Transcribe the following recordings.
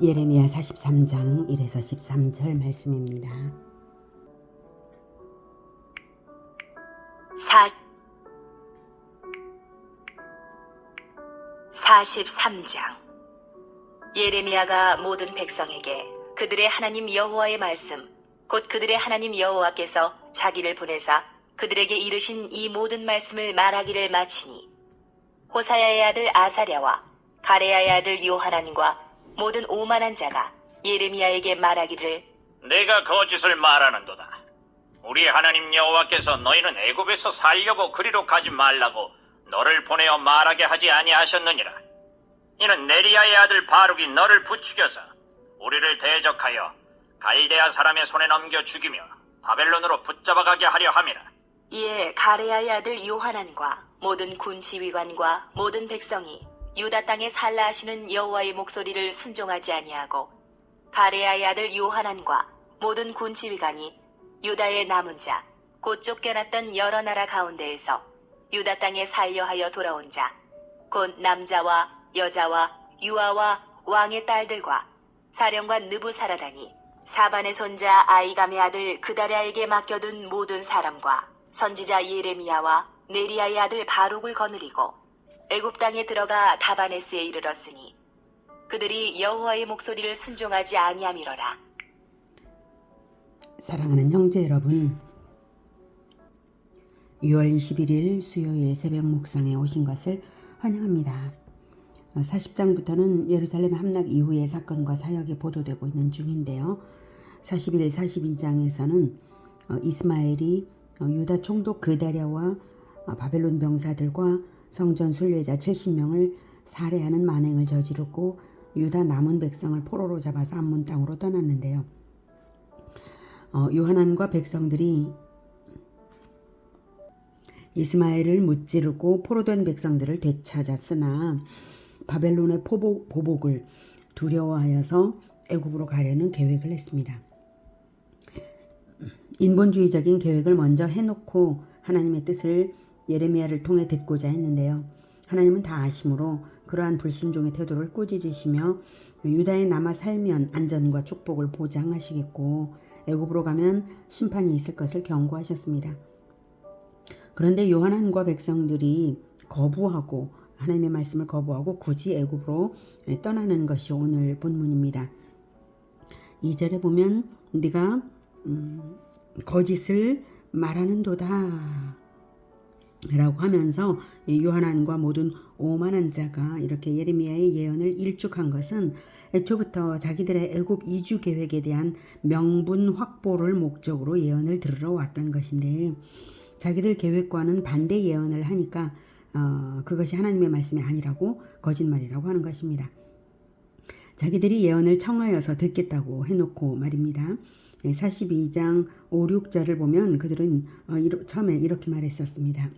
예레미야 43장 1에서 13절 말씀입니다. 43장. 예레미야가 모든 백성에게 그들의 하나님 여호와의 말씀, 곧 그들의 하나님 여호와께서 자기를 보내사 그들에게 이르신 이 모든 말씀을 말하기를 마치니, 호사야의 아들 아사랴와 가레야의 아들 요하난과 모든 오만한 자가 예레미야에게 말하기를, 내가 거짓을 말하는도다. 우리 하나님 여호와께서 너희는 애굽에서 살려고 그리로 가지 말라고 너를 보내어 말하게 하지 아니하셨느니라. 이는 네리야의 아들 바룩이 너를 부추겨서 우리를 대적하여 갈대아 사람의 손에 넘겨 죽이며 바벨론으로 붙잡아가게 하려 함이라. 이에 가레야의 아들 요하난과 모든 군 지휘관과 모든 백성이 유다 땅에 살라 하시는 여호와의 목소리를 순종하지 아니하고, 가레야의 아들 요하난과 모든 군 지휘관이 유다의 남은 자, 곧 쫓겨났던 여러 나라 가운데에서 유다 땅에 살려하여 돌아온 자, 곧 남자와 여자와 유아와 왕의 딸들과 사령관 느부사라단이 사반의 손자 아이감의 아들 그다랴에게 맡겨둔 모든 사람과 선지자 예레미야와 네리야의 아들 바룩을 거느리고 애굽 땅에 들어가 다바네스에 이르렀으니, 그들이 여호와의 목소리를 순종하지 아니함이로라. 사랑하는 형제 여러분, 6월 21일 수요일 새벽 묵상에 오신 것을 환영합니다. 40장부터는 예루살렘 함락 이후의 사건과 사역이 보도되고 있는 중인데요. 41, 42장에서는 이스마엘이 유다 총독 그다랴와 바벨론 병사들과 성전 순례자 70명을 살해하는 만행을 저지르고 유다 남은 백성을 포로로 잡아서 암몬 땅으로 떠났는데요. 요하난과 백성들이 이스마엘을 무찌르고 포로된 백성들을 되찾았으나 바벨론의 보복을 두려워하여서 애굽으로 가려는 계획을 했습니다. 인본주의적인 계획을 먼저 해놓고 하나님의 뜻을 예레미야를 통해 듣고자 했는데요. 하나님은 다 아심으로 그러한 불순종의 태도를 꾸짖으시며 유다에 남아 살면 안전과 축복을 보장하시겠고 애굽으로 가면 심판이 있을 것을 경고하셨습니다. 그런데 요하난과 백성들이 거부하고 하나님의 말씀을 거부하고 굳이 애굽으로 떠나는 것이 오늘 본문입니다. 2절에 보면 네가 거짓을 말하는도다 라고 하면서 요하난과 모든 오만한 자가 이렇게 예레미야의 예언을 일축한 것은 애초부터 자기들의 애굽 이주 계획에 대한 명분 확보를 목적으로 예언을 들으러 왔던 것인데, 자기들 계획과는 반대 예언을 하니까 그것이 하나님의 말씀이 아니라고 거짓말이라고 하는 것입니다. 자기들이 예언을 청하여서 듣겠다고 해놓고 말입니다. 42장 5, 6절을 보면 그들은 처음에 이렇게 말했었습니다.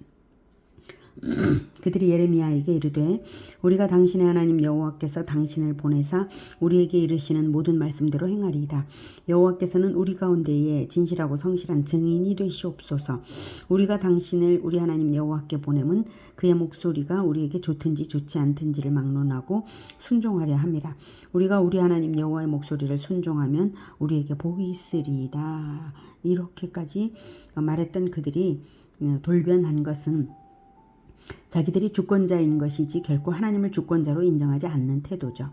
그들이 예레미야에게 이르되 우리가 당신의 하나님 여호와께서 당신을 보내사 우리에게 이르시는 모든 말씀대로 행하리이다. 여호와께서는 우리 가운데에 진실하고 성실한 증인이 되시옵소서. 우리가 당신을 우리 하나님 여호와께 보내면 그의 목소리가 우리에게 좋든지 좋지 않든지를 막론하고 순종하려 함이라. 우리가 우리 하나님 여호와의 목소리를 순종하면 우리에게 복이 있으리이다. 이렇게까지 말했던 그들이 돌변한 것은 자기들이 주권자인 것이지 결코 하나님을 주권자로 인정하지 않는 태도죠.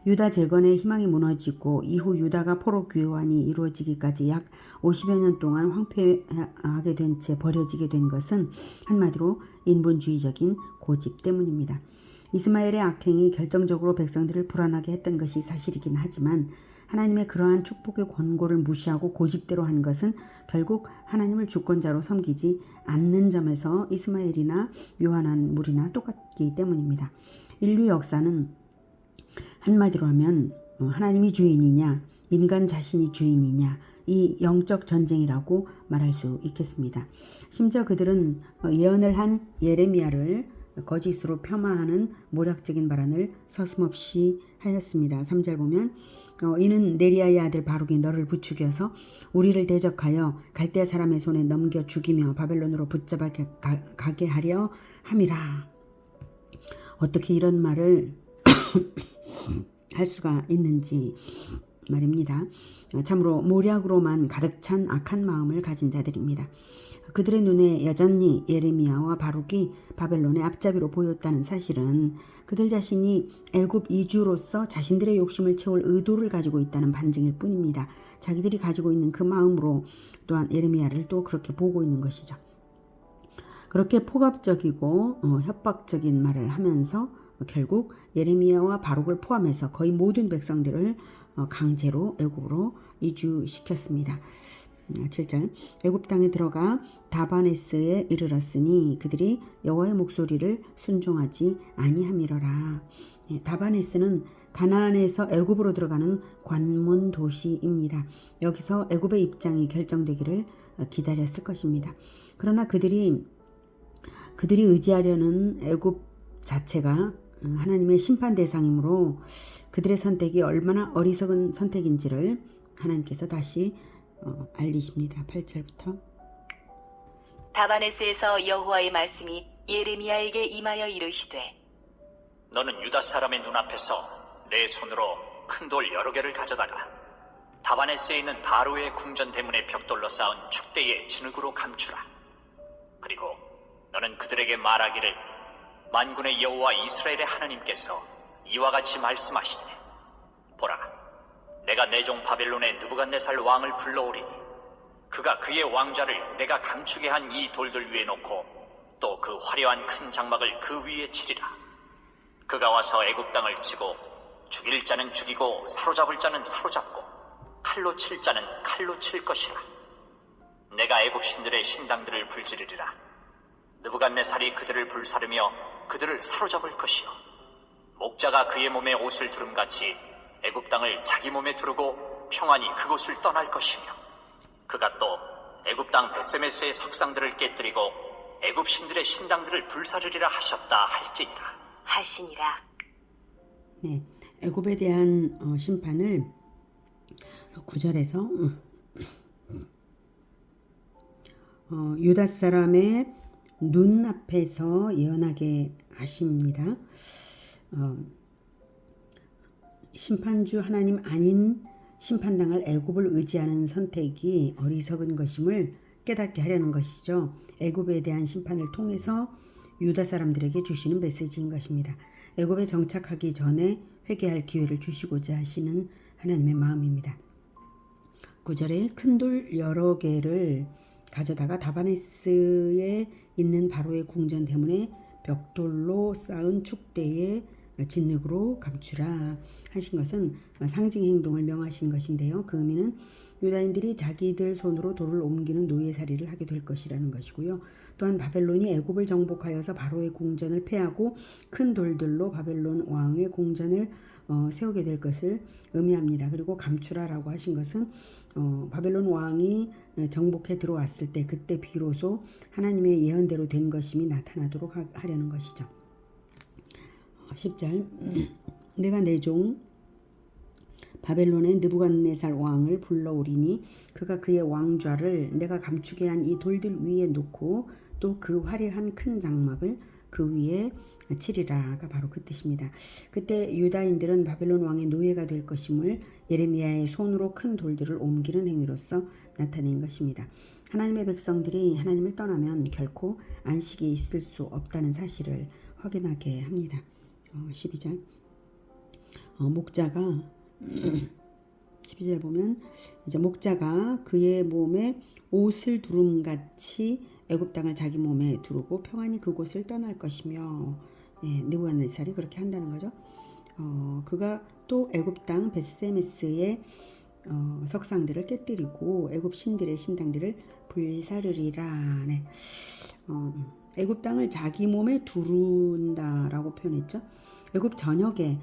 유다 재건의 희망이 무너지고 이후 유다가 포로 귀환이 이루어지기까지 약 50여 년 동안 황폐하게 된 채 버려지게 된 것은 한마디로 인본주의적인 고집 때문입니다. 이스마엘의 악행이 결정적으로 백성들을 불안하게 했던 것이 사실이긴 하지만 하나님의 그러한 축복의 권고를 무시하고 고집대로 한 것은 결국 하나님을 주권자로 섬기지 않는 점에서 이스마엘이나 요하난 무리나 똑같기 때문입니다. 인류 역사는 한마디로 하면 하나님이 주인이냐 인간 자신이 주인이냐 이 영적 전쟁이라고 말할 수 있겠습니다. 심지어 그들은 예언을 한 예레미야를 거짓으로 폄하하는 모략적인 발언을 서슴없이 하였습니다. 3절 보면 이는 네리야의 아들 바룩이 너를 부추겨서 우리를 대적하여 갈대아 사람의 손에 넘겨 죽이며 바벨론으로 붙잡아 가게 하려 함이라. 어떻게 이런 말을 할 수가 있는지 말입니다. 참으로 모략으로만 가득 찬 악한 마음을 가진 자들입니다. 그들의 눈에 여전히 예레미야와 바룩이 바벨론의 앞잡이로 보였다는 사실은 그들 자신이 애굽 이주로서 자신들의 욕심을 채울 의도를 가지고 있다는 반증일 뿐입니다. 자기들이 가지고 있는 그 마음으로 또한 예레미야를 또 그렇게 보고 있는 것이죠. 그렇게 포갑적이고 협박적인 말을 하면서 결국 예레미야와 바룩을 포함해서 거의 모든 백성들을 강제로 애굽으로 이주시켰습니다. 7절 애굽 땅에 들어가 다바네스에 이르렀으니 그들이 여호와의 목소리를 순종하지 아니함이러라. 다바네스는 가나안에서 애굽으로 들어가는 관문 도시입니다. 여기서 애굽의 입장이 결정되기를 기다렸을 것입니다. 그러나 그들이 의지하려는 애굽 자체가 하나님의 심판 대상이므로 그들의 선택이 얼마나 어리석은 선택인지를 하나님께서 다시 알리십니다. 8절부터 다바네스에서 여호와의 말씀이 예레미야에게 임하여 이르시되 너는 유다 사람의 눈앞에서 내 손으로 큰 돌 여러 개를 가져다가 다바네스에 있는 바로의 궁전 대문에 벽돌로 쌓은 축대의 진흙으로 감추라. 그리고 너는 그들에게 말하기를 만군의 여호와 이스라엘의 하나님께서 이와 같이 말씀하시되 보라, 내가 내 종 바벨론의 느부갓네살 왕을 불러오리니 그가 그의 왕좌를 내가 감추게 한 이 돌들 위에 놓고 또 그 화려한 큰 장막을 그 위에 치리라. 그가 와서 애굽 땅을 치고 죽일 자는 죽이고 사로잡을 자는 사로잡고 칼로 칠 자는 칼로 칠 것이라. 내가 애굽 신들의 신당들을 불지르리라. 느부갓네살이 그들을 불사르며 그들을 사로잡을 것이요 목자가 그의 몸에 옷을 두름같이 애굽 땅을 자기 몸에 두르고 평안히 그곳을 떠날 것이며 그가 또 애굽 땅 베세메스의 석상들을 깨뜨리고 애굽 신들의 신당들을 불사르리라 하셨다 할지니라. 하시니라. 네, 애굽에 대한 심판을 9절에서 유다 사람의 눈앞에서 예언하게 하십니다. 심판주 하나님 아닌 심판당할 애굽을 의지하는 선택이 어리석은 것임을 깨닫게 하려는 것이죠. 애굽에 대한 심판을 통해서 유다 사람들에게 주시는 메시지인 것입니다. 애굽에 정착하기 전에 회개할 기회를 주시고자 하시는 하나님의 마음입니다. 9절에 큰 돌 여러 개를 가져다가 다바네스에 있는 바로의 궁전 대문에 벽돌로 쌓은 축대에 진흙으로 감추라 하신 것은 상징 행동을 명하신 것인데요. 그 의미는 유다인들이 자기들 손으로 돌을 옮기는 노예살이를 하게 될 것이라는 것이고요. 또한 바벨론이 애굽을 정복하여서 바로의 궁전을 폐하고 큰 돌들로 바벨론 왕의 궁전을 세우게 될 것을 의미합니다. 그리고 감추라라고 하신 것은 바벨론 왕이 정복해 들어왔을 때 그때 비로소 하나님의 예언대로 된 것임이 나타나도록 하려는 것이죠. 10절 내가 내 종 바벨론의 느부갓네살 왕을 불러오리니 그가 그의 왕좌를 내가 감추게 한 이 돌들 위에 놓고 또 그 화려한 큰 장막을 그 위에 치리라가 바로 그 뜻입니다. 그때 유다인들은 바벨론 왕의 노예가 될 것임을 예레미야의 손으로 큰 돌들을 옮기는 행위로서 나타낸 것입니다. 하나님의 백성들이 하나님을 떠나면 결코 안식이 있을 수 없다는 사실을 확인하게 합니다. 12절 목자가 12절 보면 이제 목자가 그의 몸에 옷을 두름같이 애굽 땅을 자기 몸에 두르고 평안히 그곳을 떠날 것이며 느부갓네살이 그렇게 한다는 거죠. 그가 또 애굽 땅 벳세메스의 석상들을 깨뜨리고 애굽 신들의 신당들을 불사르리라. 네. 애굽 땅을 자기 몸에 두른다라고 표현했죠. 애굽 전역에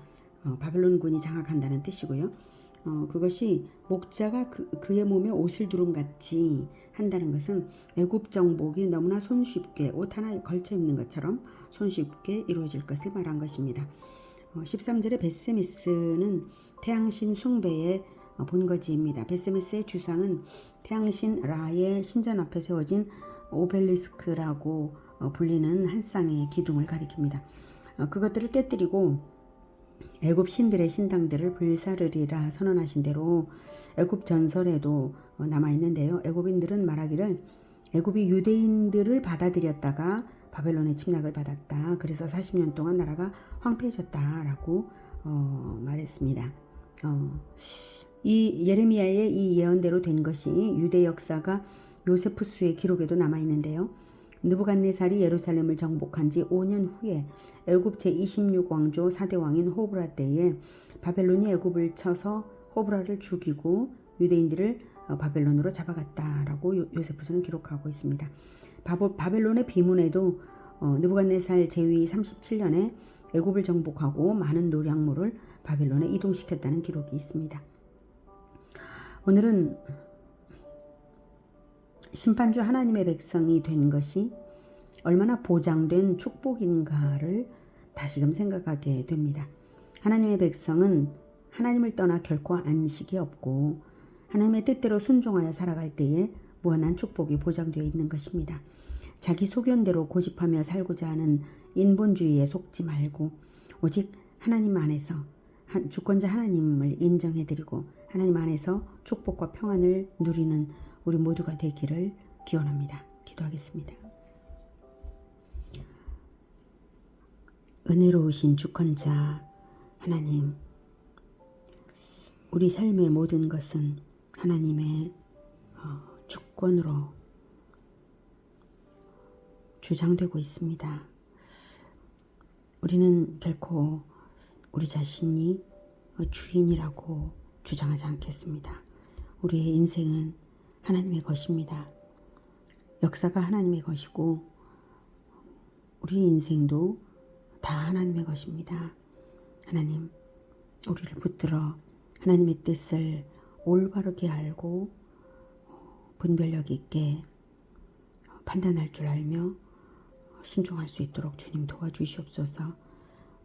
바벨론군이 장악한다는 뜻이고요. 그것이 목자가 그의 몸에 옷을 두름같이 한다는 것은 애굽 정복이 너무나 손쉽게 옷 하나에 걸쳐 입는 것처럼 손쉽게 이루어질 것을 말한 것입니다. 13절에 벳세메스는 태양신 숭배의 본거지입니다. 벳세메스의 주상은 태양신 라의 신전 앞에 세워진 오벨리스크라고 불리는 한 쌍의 기둥을 가리킵니다. 그것들을 깨뜨리고 애굽 신들의 신당들을 불사르리라 선언하신 대로 애굽 전설에도 남아 있는데요. 애굽인들은 말하기를 애굽이 유대인들을 받아들였다가 바벨론의 침략을 받았다. 그래서 40년 동안 나라가 황폐해졌다라고 말했습니다. 이 예레미야의 이 예언대로 된 것이 유대 역사가 요세푸스의 기록에도 남아 있는데요. 느부갓네살이 예루살렘을 정복한 지 5년 후에 애굽 제26왕조 4대 왕인 호브라 때에 바벨론이 애굽을 쳐서 호브라를 죽이고 유대인들을 바벨론으로 잡아갔다라고 요세푸스는 기록하고 있습니다. 바벨론의 비문에도 느부갓네살 제위 37년에 애굽을 정복하고 많은 노량물을 바벨론에 이동시켰다는 기록이 있습니다. 오늘은 심판주 하나님의 백성이 된 것이 얼마나 보장된 축복인가를 다시금 생각하게 됩니다. 하나님의 백성은 하나님을 떠나 결코 안식이 없고 하나님의 뜻대로 순종하여 살아갈 때에 무한한 축복이 보장되어 있는 것입니다. 자기 소견대로 고집하며 살고자 하는 인본주의에 속지 말고 오직 하나님 안에서 주권자 하나님을 인정해드리고 하나님 안에서 축복과 평안을 누리는 우리 모두가 되기를 기원합니다. 기도하겠습니다. 은혜로우신 주권자 하나님, 우리 삶의 모든 것은 하나님의 주권으로 주장되고 있습니다. 우리는 결코 우리 자신이 주인이라고 주장하지 않겠습니다. 우리의 인생은 하나님의 것입니다. 역사가 하나님의 것이고 우리 인생도 다 하나님의 것입니다. 하나님, 우리를 붙들어 하나님의 뜻을 올바르게 알고 분별력 있게 판단할 줄 알며 순종할 수 있도록 주님 도와주시옵소서.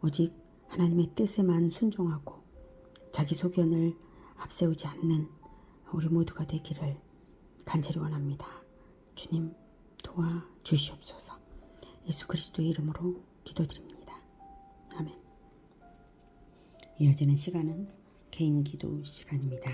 오직 하나님의 뜻에만 순종하고 자기 소견을 앞세우지 않는 우리 모두가 되기를 간절히 원합니다. 주님 도와주시옵소서. 예수 그리스도의 이름으로 기도드립니다. 아멘. 이어지는 시간은 개인 기도 시간입니다.